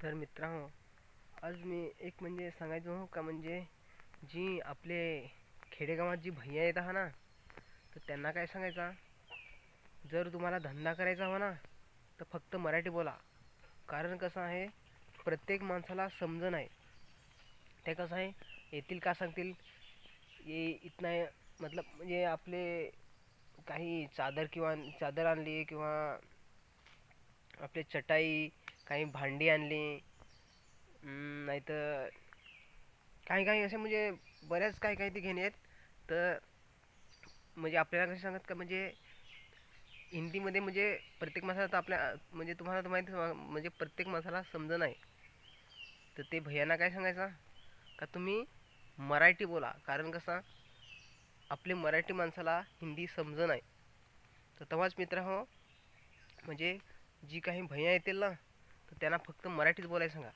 तर मित्रांनो, आज मी एक म्हणजे सांगायचं हो का म्हणजे जी आपले खेडेगावात जी भैया येत आहा ना, तर त्यांना काय सांगायचा, जर तुम्हाला धंदा करायचा हो ना, तर फक्त मराठी बोला. कारण कसं आहे, प्रत्येक माणसाला समजण आहे. ते कसं आहे, येतील का सांगतील, ये इतना मतलब म्हणजे आपले काही चादर किंवा चादर आणली किंवा आपली चटाई, काही भांडी आणली, नाहीतर काही काही असे म्हणजे बऱ्याच काही काही ते घेणे आहेत. तर म्हणजे आपल्याला कसं सांगत का म्हणजे हिंदीमध्ये म्हणजे प्रत्येक माणसाला तर आपल्या म्हणजे तुम्हाला तर माहिती म्हणजे प्रत्येक माणसाला समज नाही. तर ते भैयांना काय सांगायचं का तुम्ही मराठी बोला. कारण कसं आपले मराठी माणसाला हिंदी समज नाही. तर तेव्हाच मित्र हो म्हणजे जी काही भैया येतील ना, तर त्यांना फक्त मराठीच बोलायला सांगा.